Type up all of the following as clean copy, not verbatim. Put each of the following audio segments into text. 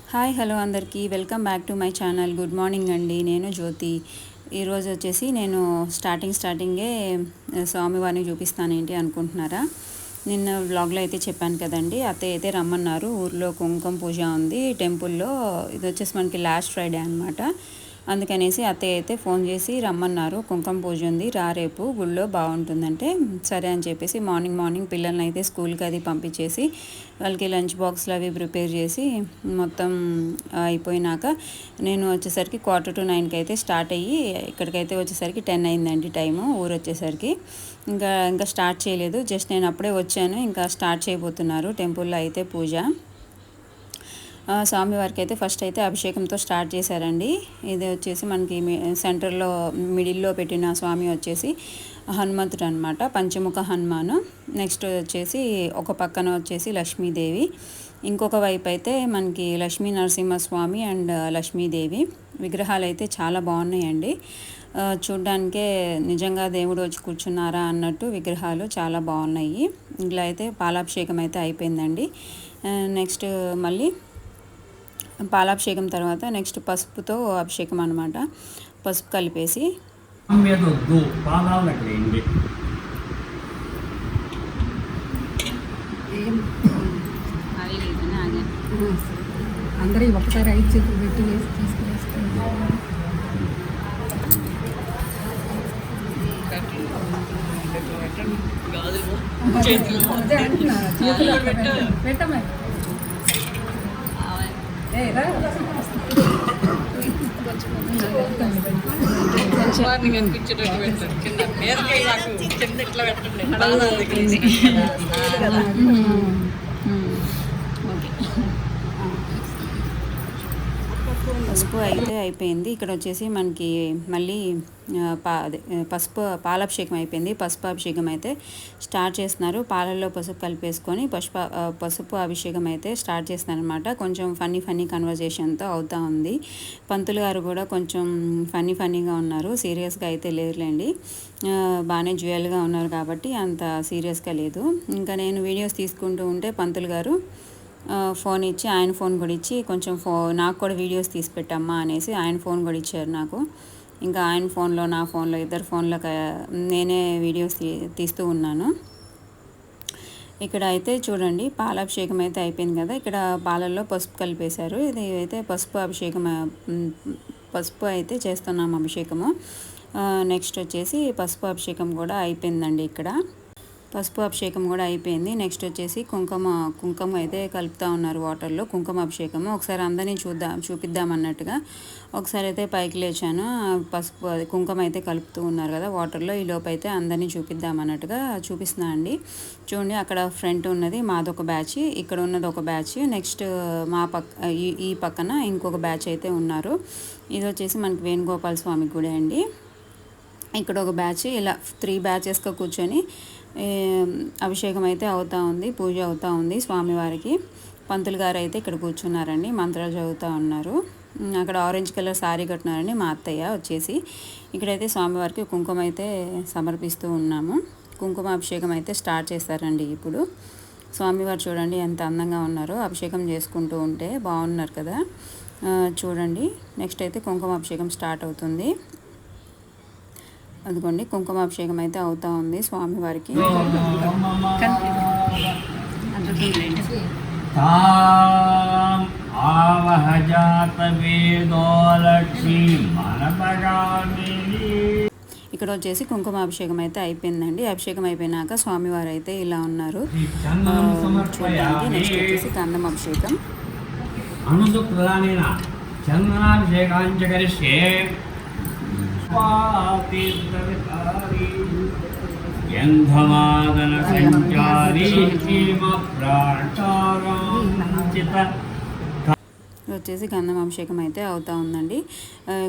Hi hello అందరికీ welcome back to my channel. Good morning అండి. నేను జ్యోతి. ఈరోజు వచ్చేసి నేను స్టార్టింగే స్వామివారిని చూపిస్తాను ఏంటి అనుకుంటున్నారా? నిన్న వ్లాగ్లో అయితే చెప్పాను కదండి, అత్తయ్య అయితే రమ్మన్నారు. ఊర్లో కుంకుమ పూజ ఉంది టెంపుల్లో. ఇది వచ్చేసి మనకి లాస్ట్ ఫ్రైడే అనమాట. అందుకనేసి అత్తయ్య అయితే ఫోన్ చేసి రమ్మన్నారు. కుంకుమ పూజ ఉంది, రా రేపు గుళ్ళో బాగుంటుందంటే సరే అని చెప్పేసి మార్నింగ్ పిల్లల్ని అయితే స్కూల్కి అది పంపించేసి వాళ్ళకి లంచ్ బాక్స్లు అవి ప్రిపేర్ చేసి మొత్తం అయిపోయినాక నేను వచ్చేసరికి 8:45కి అయితే స్టార్ట్ అయ్యి ఇక్కడికైతే వచ్చేసరికి 10 అయిందండి టైము. ఊరు వచ్చేసరికి ఇంకా స్టార్ట్ చేయలేదు. జస్ట్ నేను అప్పుడే వచ్చాను, ఇంకా స్టార్ట్ చేయబోతున్నారు టెంపుల్లో అయితే పూజ. స్వామివారికి అయితే ఫస్ట్ అయితే అభిషేకంతో స్టార్ట్ చేశారండి. ఇది వచ్చేసి మనకి సెంటర్లో మిడిల్లో పెట్టిన స్వామి వచ్చేసి హనుమంతుడు అనమాట, పంచముఖ హనుమాను. నెక్స్ట్ వచ్చేసి ఒక పక్కన వచ్చేసి లక్ష్మీదేవి, ఇంకొక వైపు అయితే మనకి లక్ష్మీ నరసింహస్వామి అండ్ లక్ష్మీదేవి విగ్రహాలు అయితే చాలా బాగున్నాయండి. చూడ్డానికే నిజంగా దేవుడు వచ్చి కూర్చున్నారా అన్నట్టు విగ్రహాలు చాలా బాగున్నాయి. ఇలా అయితే పాలాభిషేకం అయితే అయిపోయిందండి. నెక్స్ట్ మళ్ళీ పాలాభిషేకం తర్వాత నెక్స్ట్ పసుపుతో అభిషేకం అనమాట. పసుపు కలిపేసి అందరూ ఒకసారి 5 చేతులు పెట్టి వేసి తీసుకునేసుకోండి. పెట్టమే కనిపించేటట్టు పెట్టండి. కింద ఇట్లా పెట్టండి. పసుపు అయితే అయిపోయింది. ఇక్కడ వచ్చేసి మనకి మళ్ళీ పాలాభిషేకం అయిపోయింది. పసుపు అభిషేకం అయితే స్టార్ట్ చేస్తున్నారు. పాలల్లో పసుపు కలిపేసుకొని పసుపు అభిషేకం అయితే స్టార్ట్ చేస్తున్నారు అనమాట. కొంచెం ఫన్నీ కన్వర్జేషన్తో అవుతూ ఉంది. పంతులు గారు కూడా కొంచెం ఫన్నీగా ఉన్నారు, సీరియస్గా అయితే లేరులేండి. బాగానే జ్యువెల్గా ఉన్నారు కాబట్టి అంత సీరియస్గా లేదు. ఇంకా నేను వీడియోస్ తీసుకుంటూ ఉంటే పంతులు గారు ఫోన్ ఇచ్చి, ఆయన ఫోన్ కూడా ఇచ్చి కొంచెం నాకు కూడా వీడియోస్ తీసి పెట్టమ్మా అనేసి ఆయన ఫోన్ కూడా ఇచ్చారు నాకు. ఇంకా ఆయన ఫోన్లో నా ఫోన్లో ఇద్దరు ఫోన్లో నేనే వీడియోస్ తీస్తూ ఉన్నాను. ఇక్కడ అయితే చూడండి పాలాభిషేకం అయితే అయిపోయింది కదా. ఇక్కడ పాలల్లో పసుపు కలిపేశారు. ఇది అయితే పసుపు అయితే చేస్తున్నాము అభిషేకము. నెక్స్ట్ వచ్చేసి పసుపు అభిషేకం కూడా అయిపోయిందండి. ఇక్కడ పసుపు అభిషేకం కూడా అయిపోయింది. నెక్స్ట్ వచ్చేసి కుంకుమ అయితే కలుపుతూ ఉన్నారు వాటర్లో. కుంకుమ అభిషేకము ఒకసారి అందరినీ చూపిద్దామన్నట్టుగా ఒకసారి అయితే పైకి లేచాను. పసుపు కుంకుమ అయితే కలుపుతూ ఉన్నారు కదా వాటర్లో. ఈ లోపు అయితే అందరినీ చూపిద్దామన్నట్టుగా చూపిస్తున్నా అండి. చూడండి, అక్కడ ఫ్రంట్ ఉన్నది మాదొక బ్యాచ్, ఇక్కడ ఉన్నది ఒక బ్యాచ్. నెక్స్ట్ మా ఈ పక్కన ఇంకొక బ్యాచ్ అయితే ఉన్నారు. ఇది వచ్చేసి మనకి వేణుగోపాల స్వామి గుడి అండి. ఇక్కడ ఒక బ్యాచ్, ఇలా 3 బ్యాచెస్గా కూర్చొని అభిషేకం అయితే అవుతూ ఉంది, పూజ అవుతూ ఉంది స్వామివారికి. పంతులు గారు అయితే ఇక్కడ కూర్చున్నారండి, మంత్రాలు చదువుతూ ఉన్నారు. అక్కడ ఆరెంజ్ కలర్ శారీ కట్టినారండి మా అత్తయ్య వచ్చేసి. ఇక్కడైతే స్వామివారికి కుంకుమ అయితే సమర్పిస్తూ ఉన్నాము. కుంకుమ అభిషేకం అయితే స్టార్ట్ చేస్తారండి ఇప్పుడు. స్వామివారు చూడండి ఎంత అందంగా ఉన్నారో, అభిషేకం చేసుకుంటూ ఉంటే బాగున్నారు కదా. చూడండి, నెక్స్ట్ అయితే కుంకుమ అభిషేకం స్టార్ట్ అవుతుంది. అదిగోండి కుంకుమాభిషేకం అయితే అవుతా ఉంది స్వామివారికి. ఇక్కడ వచ్చేసి కుంకుమాభిషేకం అయితే అయిపోయిందండి. అభిషేకం అయిపోయినాక స్వామివారు అయితే ఇలా ఉన్నారు చూడడానికి. నెక్స్ట్ వచ్చేసి గంధం అభిషేకం. వచ్చేసి గంధం అభిషేకం అయితే అవుతూ ఉందండి.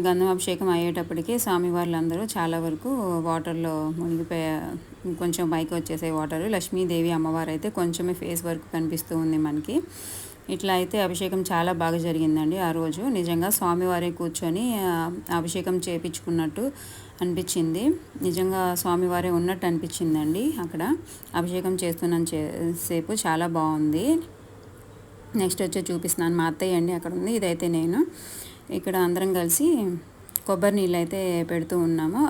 గంధం అభిషేకం అయ్యేటప్పటికి స్వామివార్లందరూ చాలా వరకు వాటర్లో కొంచెం పైకి వచ్చేసే వాటర్. లక్ష్మీదేవి అమ్మవారు అయితే కొంచెమే ఫేస్ వరకు కనిపిస్తూ ఉంది మనకి. ఇట్లా అయితే అభిషేకం చాలా బాగా జరిగిందండి ఆ రోజు. నిజంగా స్వామివారే కూర్చొని అభిషేకం చేయించుకున్నట్టు అనిపించింది. నిజంగా స్వామివారే ఉన్నట్టు అనిపించిందండి. అక్కడ అభిషేకం చేస్తున్న సేపు చాలా బాగుంది. నెక్స్ట్ వచ్చి చూపిస్తున్నాను, మా అత్తయ్య అండి అక్కడ ఉంది, ఇదైతే నేను. ఇక్కడ అందరం కలిసి కొబ్బరి నీళ్ళు అయితే పెడుతూ ఉన్నాము.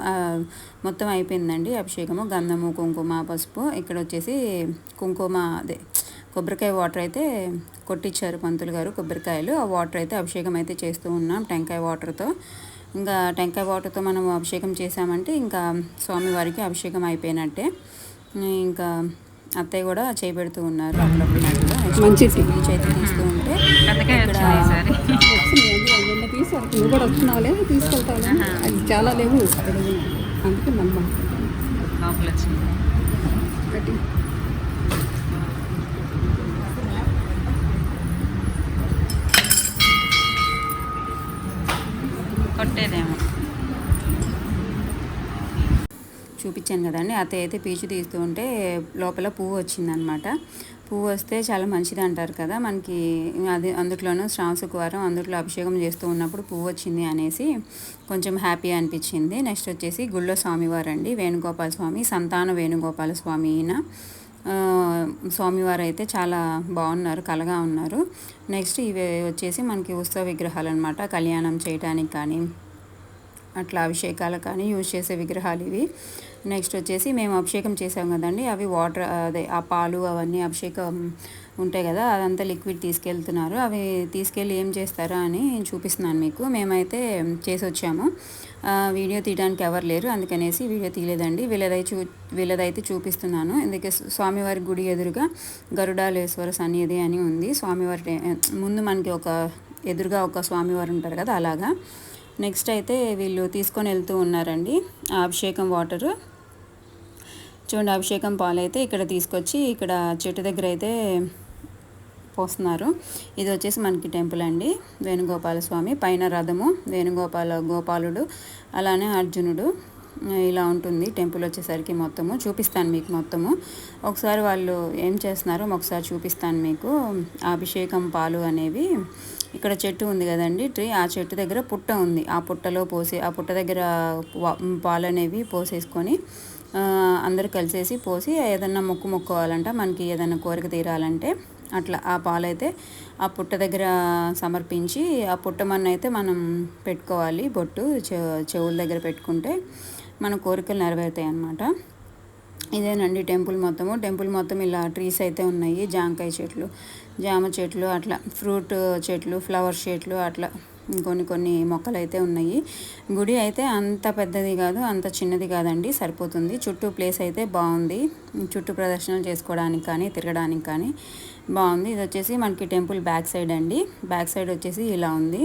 మొత్తం అయిపోయిందండి అభిషేకము, గంధము, కుంకుమ, పసుపు. ఇక్కడ వచ్చేసి కుంకుమ అదే కొబ్బరికాయ వాటర్ అయితే కొట్టించారు పంతులు గారు, కొబ్బరికాయలు. ఆ వాటర్ అయితే అభిషేకం అయితే చేస్తూ ఉన్నాం టెంకాయ వాటర్తో. ఇంకా టెంకాయ వాటర్తో మనం అభిషేకం చేసామంటే ఇంకా స్వామివారికి అభిషేకం అయిపోయినట్టే. ఇంకా అత్తయ్య కూడా చేపెడుతూ ఉన్నారు అప్పుడప్పుడు మంచి బీచ్ అయితే తీస్తూ ఉంటే ఇక్కడ నువ్వు కూడా వచ్చినావులే, తీసుకెళ్తావులే, అది చాలా లేవు అందుకే మనం ఒకటి కొట్టేదేమో చూపించాను కదండి. అత్తయ్య అయితే పీచు తీస్తూ ఉంటే లోపల పువ్వు వచ్చిందనమాట. పువ్వు వస్తే చాలా మంచిది అంటారు కదా మనకి, అది అందులోనూ శ్రావణ శుక్రవారం అందులో అభిషేకం చేస్తూ ఉన్నప్పుడు పువ్వు వచ్చింది అనేసి కొంచెం హ్యాపీ అనిపించింది. నెక్స్ట్ వచ్చేసి గుళ్ళో స్వామివారు అండి, వేణుగోపాల స్వామి, సంతాన వేణుగోపాల స్వామి. ఈయన స్వామివారు అయితే చాలా బాగున్నారు, కలగా ఉన్నారు. నెక్స్ట్ ఇవి వచ్చేసి మనకి ఉత్సవ విగ్రహాలు అనమాట, కళ్యాణం చేయడానికి కానీ అట్లా అభిషేకాలు కానీ యూజ్ చేసే విగ్రహాలు ఇవి. నెక్స్ట్ వచ్చేసి మేము అభిషేకం చేసాం కదండి, అవి వాటర్ అదే ఆ పాలు అవన్నీ అభిషేకం ఉంటాయి కదా, అదంతా లిక్విడ్ తీసుకెళ్తున్నారు. అవి తీసుకెళ్ళి ఏం చేస్తారా అని చూపిస్తున్నాను మీకు. మేమైతే చేసి వచ్చాము, వీడియో తీయడానికి ఎవరు లేరు అందుకనేసి వీడియో తీయలేదండి. వీళ్ళదైతే చూపిస్తున్నాను. ఎందుకే స్వామివారి గుడి ఎదురుగా గరుడాలేశ్వర సన్నిధి అని ఉంది. స్వామివారి ముందు మనకి ఒక ఎదురుగా ఒక స్వామివారు ఉంటారు కదా, అలాగా. నెక్స్ట్ అయితే వీళ్ళు తీసుకొని వెళ్తూ ఉన్నారండి ఆ అభిషేకం వాటరు. చూడండి, అభిషేకం పాలు అయితే ఇక్కడ తీసుకొచ్చి ఇక్కడ చెట్టు దగ్గర అయితే పోస్తున్నారు. ఇది వచ్చేసి మనకి టెంపుల్ అండి, వేణుగోపాల స్వామి. పైన రథము, గోపాలుడు, అలానే అర్జునుడు, ఇలా ఉంటుంది టెంపుల్ వచ్చేసరికి. మొత్తము చూపిస్తాను మీకు మొత్తము. ఒకసారి వాళ్ళు ఏం చేస్తున్నారో ఒకసారి చూపిస్తాను మీకు. అభిషేకం పాలు అనేవి ఇక్కడ చెట్టు ఉంది కదండి ట్రీ, ఆ చెట్టు దగ్గర పుట్ట ఉంది. ఆ పుట్టలో ఆ పుట్ట దగ్గర పాలు అనేవి పోసేసుకొని అందరూ కలిసేసి పోసి ఏదన్నా మొక్కుకోవాలంట, మనకి ఏదైనా కోరిక తీరాలంటే అట్లా ఆ పాలైతే ఆ పుట్ట దగ్గర సమర్పించి ఆ పుట్టమన్న అయితే మనం పెట్టుకోవాలి. బొట్టు చెవుల దగ్గర పెట్టుకుంటే మన కోరికలు నెరవేరుతాయి అన్నమాట. ఇదేనండి టెంపుల్ మొత్తము. టెంపుల్ మొత్తం ఇలా ట్రీస్ అయితే ఉన్నాయి, జామకాయ చెట్లు, జామ చెట్లు, అట్లా ఫ్రూట్ చెట్లు, ఫ్లవర్ చెట్లు, అట్లా కొన్ని మొక్కలు అయితే ఉన్నాయి. గుడి అయితే అంత పెద్దది కాదు, అంత చిన్నది కాదండి, సరిపోతుంది. చుట్టూ ప్లేస్ అయితే బాగుంది, చుట్టూ ప్రదర్శనలు చేసుకోవడానికి కానీ తిరగడానికి కానీ బాగుంది. ఇది వచ్చేసి మనకి టెంపుల్ బ్యాక్ సైడ్ అండి. బ్యాక్ సైడ్ వచ్చేసి ఇలా ఉంది.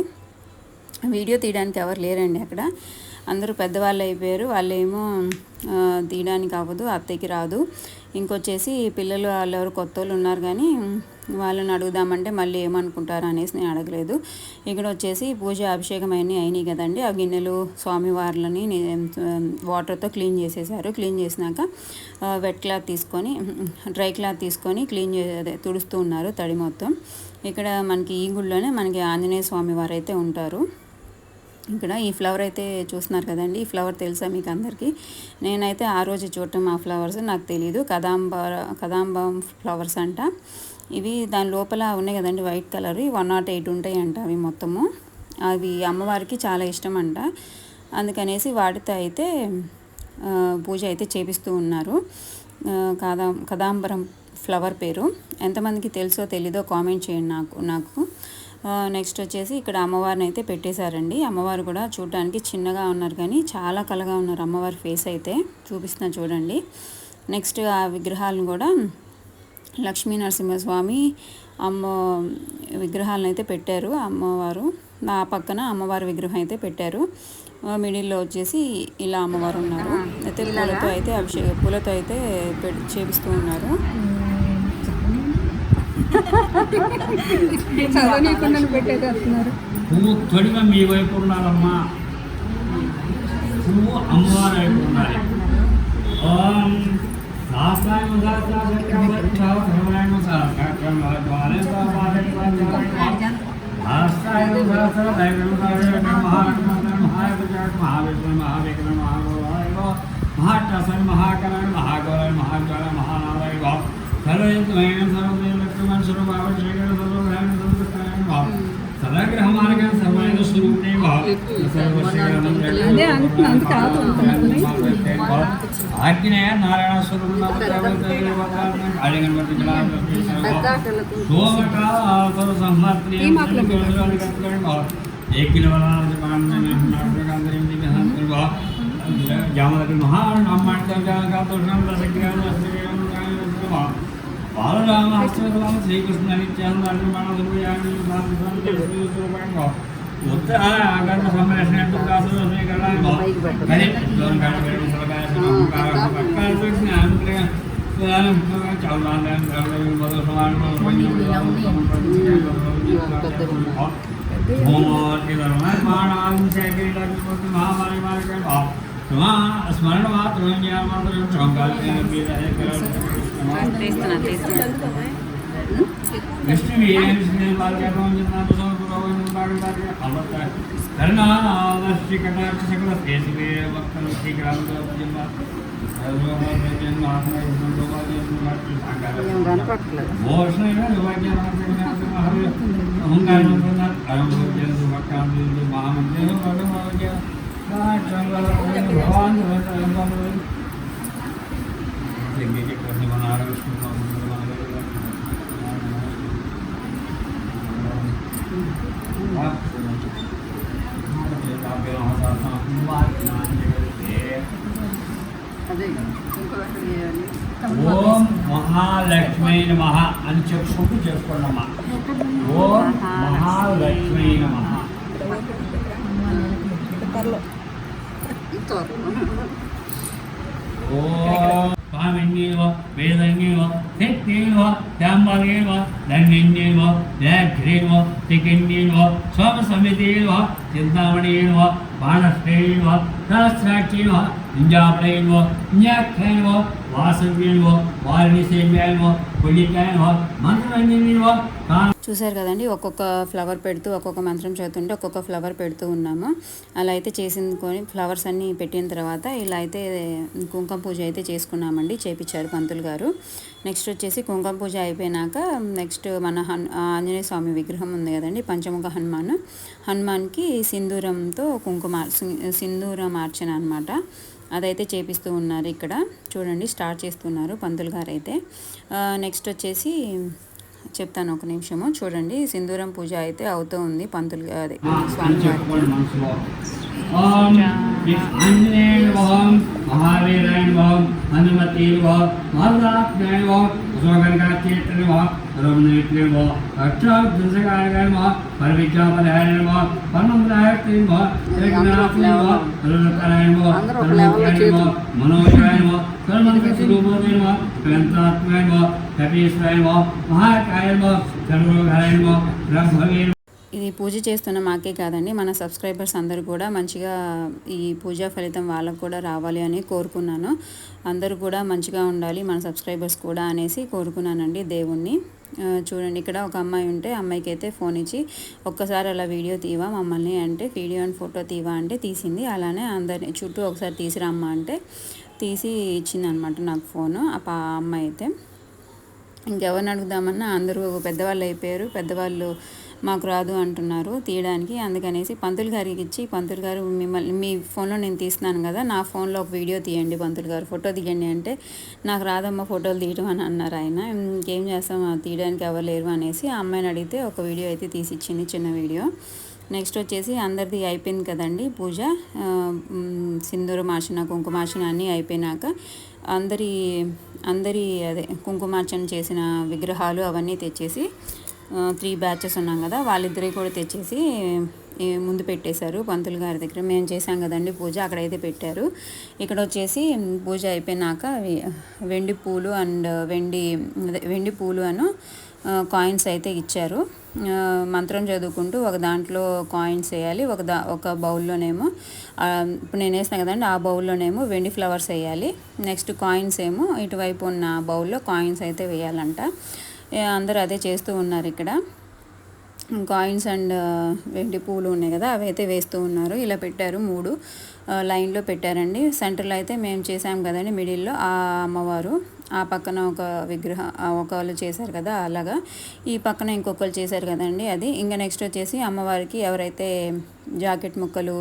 వీడియో తీయడానికి ఎవరు లేరండి అక్కడ, అందరూ పెద్దవాళ్ళు అయిపోయారు. వాళ్ళేమో తీయడానికి అవ్వదు, అత్తయ్యకి రాదు. ఇంకొచ్చేసి పిల్లలు వాళ్ళు ఎవరు కొత్త వాళ్ళు ఉన్నారు కానీ వాళ్ళని అడుగుదామంటే మళ్ళీ ఏమనుకుంటారు అనేసి నేను అడగలేదు. ఇక్కడ వచ్చేసి పూజ అభిషేకం అయినాయి కదండి, ఆ గిన్నెలు స్వామివార్లని వాటర్తో క్లీన్ చేసేసారు. క్లీన్ చేసినాక డ్రై క్లాత్ తీసుకొని తుడుస్తూ ఉన్నారు తడి మొత్తం. ఇక్కడ మనకి ఈ గుళ్ళోనే మనకి ఆంజనేయ స్వామి వారు అయితే ఉంటారు. ఇక్కడ ఈ ఫ్లవర్ అయితే చూస్తున్నారు కదండి, ఈ ఫ్లవర్ తెలుసా మీకు అందరికీ? నేనైతే ఆ రోజు చూడటం ఆ ఫ్లవర్స్ నాకు తెలియదు. కదాంబం ఫ్లవర్స్ అంట ఇవి. దాని లోపల ఉన్నాయి కదండి వైట్ కలర్, 108 ఉంటాయి అంట అవి మొత్తము. అవి అమ్మవారికి చాలా ఇష్టం అంట, అందుకనేసి వాటితో అయితే పూజ అయితే చేపిస్తూ ఉన్నారు. కదాంబరం ఫ్లవర్ పేరు ఎంతమందికి తెలుసో తెలీదో కామెంట్ చేయండి నాకు. నెక్స్ట్ వచ్చేసి ఇక్కడ అమ్మవారిని అయితే పెట్టేశారండి. అమ్మవారు కూడా చూడడానికి చిన్నగా ఉన్నారు కానీ చాలా కలగా ఉన్నారు. అమ్మవారి ఫేస్ అయితే చూపిస్తున్నా చూడండి. నెక్స్ట్ ఆ విగ్రహాలను కూడా లక్ష్మీ నరసింహస్వామి విగ్రహాలను అయితే పెట్టారు అమ్మవారు. ఆ పక్కన అమ్మవారి విగ్రహం అయితే పెట్టారు. మిడిల్లో వచ్చేసి ఇలా అమ్మవారు ఉన్నారు. అయితే పూలతో అయితే చేపిస్తూ ఉన్నారు. పువ్వు తొడిమ మీ వైపు ఉండాలమ్మా, పువ్వు అమ్మవారి వైపు ఉండాలి. మహాటసన్ మహాకరణ మహాగౌర మహానారాయణ సర్వేంద్ర సర్వ మనుషులు బాబా అలాగే हमारे ज्ञान सर्वज्ञ स्वरूप ने అదే అంటున్నా అంత కాదు आज्ञा नारायण स्वरूप एक किलो बालराम हस्तराम श्री कृष्ण नित्यानंद आगम संरक्षण स्मरण मात्र ఓం మహాలక్ష్మీ నమః అని చెప్పుకుంటూ చేసుకోండమ్మా. ఓం మహాలక్ష్మీ నమః. ఓం స్వామిన్యేవ వేదన్యేవ శక్తియేవ శాంబలేవ ధన్యేవ వ్యాఘ్రేవ తికిన్యేవ స్వామసమితేవ చింతామణేవ బాణశ్రేయేవ సహస్రాక్షేవ నింజాపడేవ న్యాఖ్యేవ వాసవ్యేవ వారిణిసేవ్యేవ పుల్లికాయేవ మంత్రరంజనేవ. చూసారు కదండి, ఒక్కొక్క ఫ్లవర్ పెడుతూ ఒక్కొక్క మంత్రం చదువుతుంటే ఒక్కొక్క ఫ్లవర్ పెడుతూ ఉన్నాము. అలా అయితే చేసింది ఫ్లవర్స్ అన్నీ పెట్టిన తర్వాత ఇలా అయితే కుంకుమ పూజ అయితే చేసుకున్నామండి, చేపించారు పంతులు గారు. నెక్స్ట్ వచ్చేసి కుంకుమ పూజ అయిపోయినాక నెక్స్ట్ మన ఆంజనేయ స్వామి విగ్రహం ఉంది కదండి, పంచముఖ హనుమాన్కి సింధూరంతో సింధూరం మార్చన అనమాట. అదైతే చేపిస్తూ ఉన్నారు ఇక్కడ చూడండి, స్టార్ట్ చేస్తున్నారు పంతులు గారు అయితే. నెక్స్ట్ వచ్చేసి చెప్తాను ఒక నిమిషము చూడండి, సింధూరం పూజ అయితే అవుతూ ఉంది పంతులు గారి స్వామి గారికి. ఓం ఆంజనేయ ఓం మహావీరాయ ఓం హనుమతి ఓం మహాత్మాయ ఓం అశోకనకాచేత్ర ఓం రమణేత్ర ఓం అక్షాదశకాయ ఓం పరివిద్యాపదాయ ఓం పరమదాయత్రి ఓం ఏకనాథాయ ఓం అరుణకరాయ ఓం పరమోక్షాయ ఓం మనోజాయ ఓం సర్వమంగళ స్వరూపాయ ఓం గ్రంథాత్మాయ ఓం కపీశ్వరాయ ఓం మహాకాయ ఓం సర్వోఘరాయ ఓం బ్రహ్మవీర. ఇది పూజ చేస్తున్న మాకే కాదండి, మన సబ్స్క్రైబర్స్ అందరూ కూడా మంచిగా ఈ పూజా ఫలితం వాళ్ళకు కూడా రావాలి అని కోరుకున్నాను. అందరూ కూడా మంచిగా ఉండాలి మన సబ్స్క్రైబర్స్ కూడా అనేసి కోరుకున్నానండి దేవుణ్ణి. చూడండి, ఇక్కడ ఒక అమ్మాయి ఉంటే అమ్మాయికి అయితే ఫోన్ ఇచ్చి ఒక్కసారి అలా వీడియో తీవా మమ్మల్ని అంటే, వీడియో అండ్ ఫోటో తీవా అంటే తీసింది. అలానే అందరిని చుట్టూ ఒకసారి తీసిరమ్మా అంటే తీసి ఇచ్చిందనమాట నాకు ఫోను ఆ అమ్మాయి అయితే. ఇంకెవరిని అడుగుదామన్నా అందరూ పెద్దవాళ్ళు అయిపోయారు, పెద్దవాళ్ళు మాకు రాదు అంటున్నారు తీయడానికి. అందుకనేసి పంతులు గారికి ఇచ్చి, పంతులు గారు మిమ్మల్ని మీ ఫోన్లో నేను తీస్తున్నాను కదా, నా ఫోన్లో ఒక వీడియో తీయండి పంతులు గారు, ఫోటో తీయండి అంటే నాకు రాదమ్మా ఫోటోలు తీయడం అని అన్నారు ఆయన. ఇంకేం చేస్తాం తీయడానికి ఎవరు లేరు అనేసి ఆ అమ్మాయిని అడిగితే ఒక వీడియో అయితే తీసి ఇచ్చింది, చిన్న వీడియో. నెక్స్ట్ వచ్చేసి అందరిది అయిపోయింది కదండి పూజ, సింధూరమార్చన కుంకుమార్చన అన్నీ అయిపోయినాక అందరి అదే కుంకుమార్చన చేసిన విగ్రహాలు అవన్నీ తెచ్చేసి 3 బ్యాచెస్ ఉన్నాం కదా, వాళ్ళిద్దరే కూడా తెచ్చేసి ముందు పెట్టేశారు పంతులు గారి దగ్గర. మేము చేసాం కదండి పూజ, అక్కడైతే పెట్టారు. ఇక్కడ వచ్చేసి పూజ అయిపోయినాక వెండి పూలు అండ్ వెండి పూలు అను కాయిన్స్ అయితే ఇచ్చారు. మంత్రం చదువుకుంటూ ఒక దాంట్లో కాయిన్స్ వేయాలి, ఒక బౌల్లోనేమో ఇప్పుడు నేను వేసిన కదండి ఆ బౌల్లోనేమో వెండి ఫ్లవర్స్ వేయాలి. నెక్స్ట్ కాయిన్స్ ఏమో ఇటువైపు ఉన్న బౌల్లో కాయిన్స్ అయితే వేయాలంట. అందరూ అదే చేస్తూ ఉన్నారు ఇక్కడ. కాయిన్స్ అండ్ వెండి పూలు ఉన్నాయి కదా అవి అయితే వేస్తూ ఉన్నారు. ఇలా పెట్టారు, 3 లైన్లో పెట్టారండి. సెంటర్లో అయితే మేము చేసాం కదండి మిడిల్లో ఆ అమ్మవారు, ఆ పక్కన ఒక విగ్రహం ఒకళ్ళు చేశారు కదా అలాగా, ఈ పక్కన ఇంకొకళ్ళు చేశారు కదండి అది. ఇంకా నెక్స్ట్ వచ్చేసి అమ్మవారికి ఎవరైతే జాకెట్ ముక్కలు,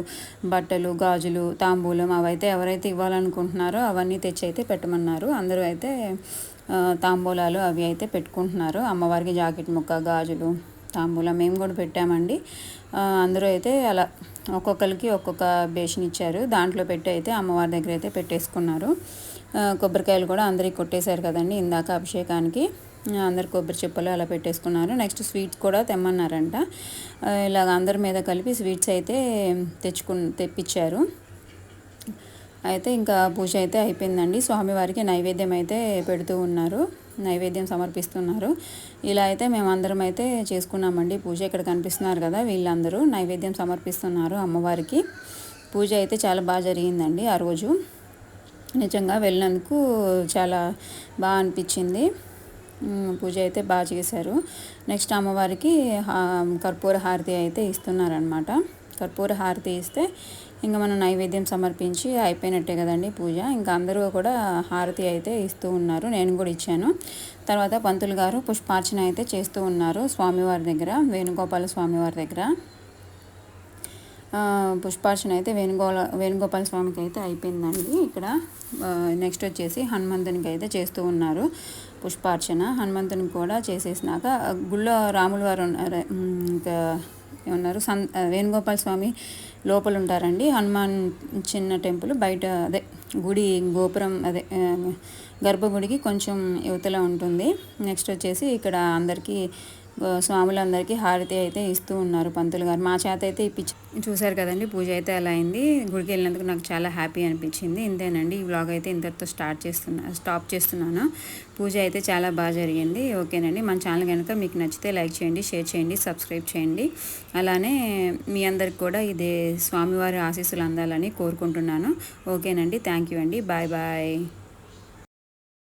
బట్టలు, గాజులు, తాంబూలం అవైతే ఎవరైతే ఇవ్వాలనుకుంటున్నారో అవన్నీ తెచ్చి అయితే పెట్టమన్నారు. అందరూ అయితే తాంబూలాలు అవి అయితే పెట్టుకుంటున్నారు. అమ్మవారికి జాకెట్ ముక్క, గాజులు, తాంబూలం మేము కూడా పెట్టామండి. అందరూ అయితే అలా ఒక్కొక్కరికి ఒక్కొక్క బేషన్ ఇచ్చారు, దాంట్లో పెట్టి అయితే అమ్మవారి దగ్గర అయితే పెట్టేసుకున్నారు. కొబ్బరికాయలు కూడా అందరికి కొట్టేశారు కదండి ఇందాక అభిషేకానికి, అందరు కొబ్బరి చిప్పలు అలా పెట్టేసుకున్నారు. నెక్స్ట్ స్వీట్స్ కూడా తెమ్మన్నారంట. ఇలాగ అందరి మీద కలిపి స్వీట్స్ అయితే తెప్పించారు. అయితే ఇంకా పూజ అయితే అయిపోయిందండి. స్వామివారికి నైవేద్యం అయితే పెడుతూ ఉన్నారు, నైవేద్యం సమర్పిస్తున్నారు. ఇలా అయితే మేమందరం అయితే చేసుకున్నామండి పూజ. ఇక్కడ కనిపిస్తున్నారు కదా వీళ్ళందరూ నైవేద్యం సమర్పిస్తున్నారు అమ్మవారికి. పూజ అయితే చాలా బాగా జరిగిందండి ఆ రోజు. నిజంగా వెళ్ళినందుకు చాలా బాగా అనిపించింది. పూజ అయితే బాగా చేశారు. నెక్స్ట్ అమ్మవారికి కర్పూర హారతి అయితే ఇస్తున్నారనమాట. కర్పూర హారతి ఇస్తే ఇంకా మనం నైవేద్యం సమర్పించి అయిపోయినట్టే కదండి పూజ. ఇంకా అందరూ కూడా హారతి అయితే ఇస్తూ ఉన్నారు, నేను కూడా ఇచ్చాను. తర్వాత పంతులు గారు పుష్పార్చన అయితే చేస్తూ ఉన్నారు స్వామివారి దగ్గర, వేణుగోపాల స్వామివారి దగ్గర. పుష్పార్చన అయితే వేణుగోపాల స్వామికి అయితే అయిపోయిందండి. ఇక్కడ నెక్స్ట్ వచ్చేసి హనుమంతునికి అయితే చేస్తూ ఉన్నారు పుష్పార్చన. హనుమంతునికి కూడా చేసేసినాక గుళ్ళో రాముల వారు ఇంకా ఏమన్నారు వేణుగోపాల స్వామి లోపల ఉంటారండి. హనుమాన్ చిన్న టెంపుల్ బయట అదే గుడి గోపురం అదే గర్భగుడికి కొంచెం యువతల ఉంటుంది. నెక్స్ట్ వచ్చేసి ఇక్కడ అందరికీ స్వాములందరికీ హారతి అయితే ఇస్తూ ఉన్నారు పంతులు గారు. మా చేత అయితే ఇప్పించి చూశారు కదండి పూజ అయితే అలా అయింది. గుడికి వెళ్ళినందుకు నాకు చాలా హ్యాపీ అనిపించింది. ఇంతేనండి, ఈ వ్లాగ్ అయితే ఇంతటితో స్టాప్ చేస్తున్నాను. పూజ అయితే చాలా బాగా జరిగింది. ఓకేనండి, మన ఛానల్ కనుక మీకు నచ్చితే లైక్ చేయండి, షేర్ చేయండి, సబ్స్క్రైబ్ చేయండి. అలానే మీ అందరికి కూడా ఇదే స్వామివారి ఆశీస్సులు అందాలని కోరుకుంటున్నాను. ఓకేనండి, థ్యాంక్ యూ అండి, బాయ్ బాయ్.